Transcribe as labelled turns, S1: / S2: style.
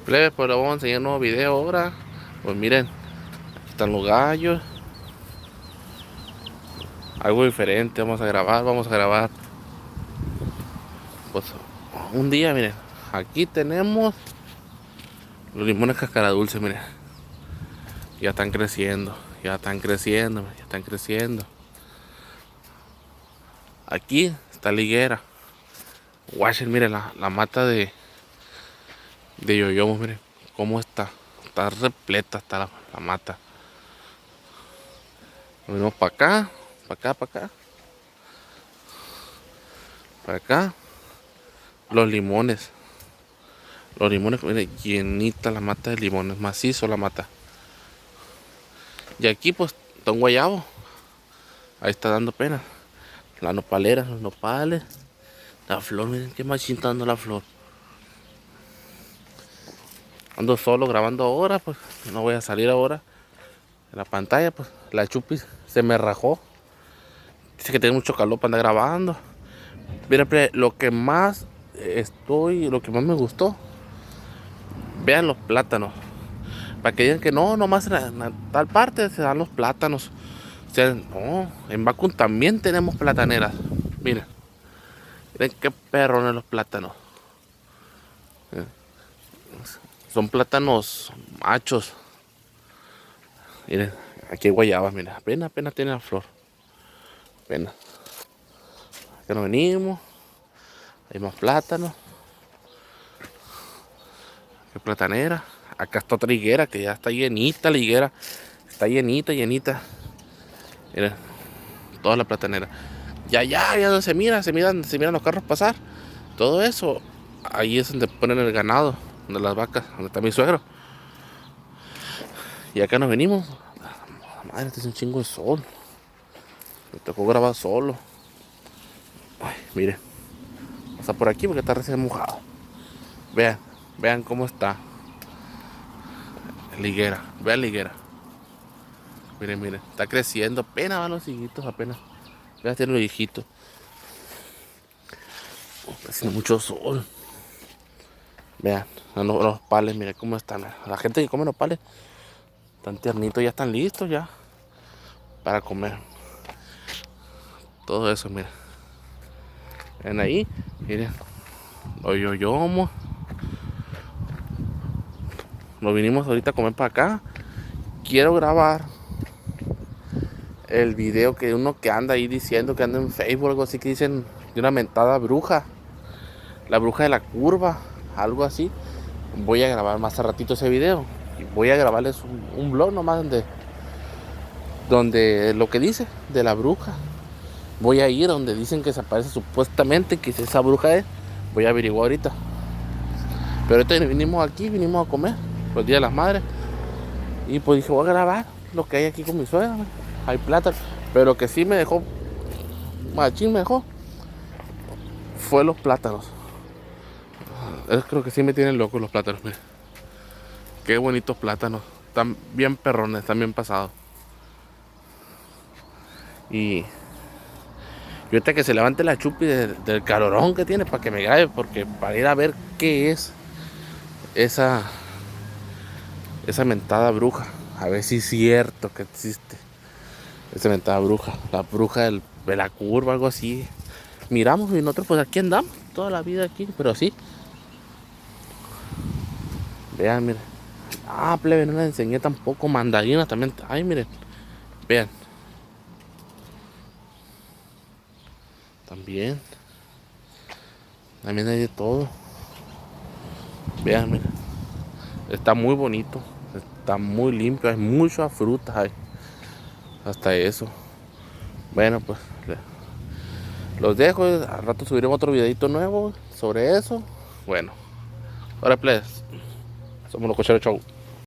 S1: Plebe, pues le vamos a enseñar un nuevo video ahora. Pues miren, aquí están los gallos. Algo diferente, vamos a grabar. Pues un día, miren, aquí tenemos los limones cascara dulce, miren. Ya están creciendo, ya están creciendo, ya están creciendo. Aquí está la higuera. Watchen, miren la mata de yoyomos, miren cómo está. Está repleta, está la mata. Nos venimos para acá, para acá, para acá. Para acá, los limones. Los limones, miren, llenita la mata de limones, macizo la mata. Y aquí pues está un guayabo. Ahí está dando pena. La nopalera, los nopales. La flor, miren qué machín está dando la flor. Ando solo grabando ahora, pues no voy a salir ahora. En la pantalla, pues la chupis se me rajó. Dice que tiene mucho calor para andar grabando. Mira, lo que más lo que más me gustó. Vean los plátanos. Para que digan que no, nomás en tal parte se dan los plátanos. O sea, no, en Bacún también tenemos plataneras. Miren, miren qué perrones los plátanos. Son plátanos machos. Miren, aquí hay guayabas, miren, apenas tiene la flor. Apenas. Acá nos venimos. Hay más plátanos. Qué platanera. Acá está otra higuera que ya está llenita la higuera. Está llenita, llenita. Miren, toda la platanera. Ya no se miran los carros pasar. Todo eso, ahí es donde ponen el ganado, de las vacas, donde está mi suegro. Y acá nos venimos. Madre, este es un chingo de sol. Me tocó grabar solo. Ay, miren. Pasa por aquí porque está recién mojado. Vean cómo está. La higuera, vean la higuera. Miren, está creciendo. Apenas van los higuitos, apenas. Vean, tiene los hijitos. Está haciendo mucho sol. Vean, los pales, miren cómo están. La gente que come los pales están tiernitos, ya están listos ya para comer. Todo eso, miren. Ven ahí, miren. Los yoyomos. Nos vinimos ahorita a comer para acá. Quiero grabar el video que uno que anda ahí diciendo que anda en Facebook, algo así que dicen de una mentada bruja. La bruja de la curva, algo así. Voy a grabar más a ratito ese video. Y voy a grabarles un vlog nomás donde lo que dice de la bruja. Voy a ir donde dicen que se aparece supuestamente, que esa bruja es. Voy a averiguar ahorita. Pero ahorita vinimos a comer, los días de las madres. Y pues dije, voy a grabar lo que hay aquí con mi suegra. Hay plata. Pero que sí me dejó, machín me dejó, fue los plátanos. Creo que sí me tienen loco los plátanos, miren. Qué bonitos plátanos. Están bien perrones, están bien pasados. Y ahorita que se levante la chupi del calorón que tiene para que me grabe, porque para ir a ver qué es esa mentada bruja. A ver si es cierto que existe esa mentada bruja. La bruja de la curva, algo así. Miramos y nosotros pues aquí andamos toda la vida aquí, pero sí. Vean, miren. Ah, plebe, no les enseñé tampoco mandarinas también. Ay, miren. Vean. También hay de todo. Vean, miren. Está muy bonito. Está muy limpio. Hay muchas frutas. Hay. Hasta eso. Bueno, pues los dejo. Al rato subiremos otro videito nuevo sobre eso. Bueno. Ahora, plebes. Somos los Cocheros Show.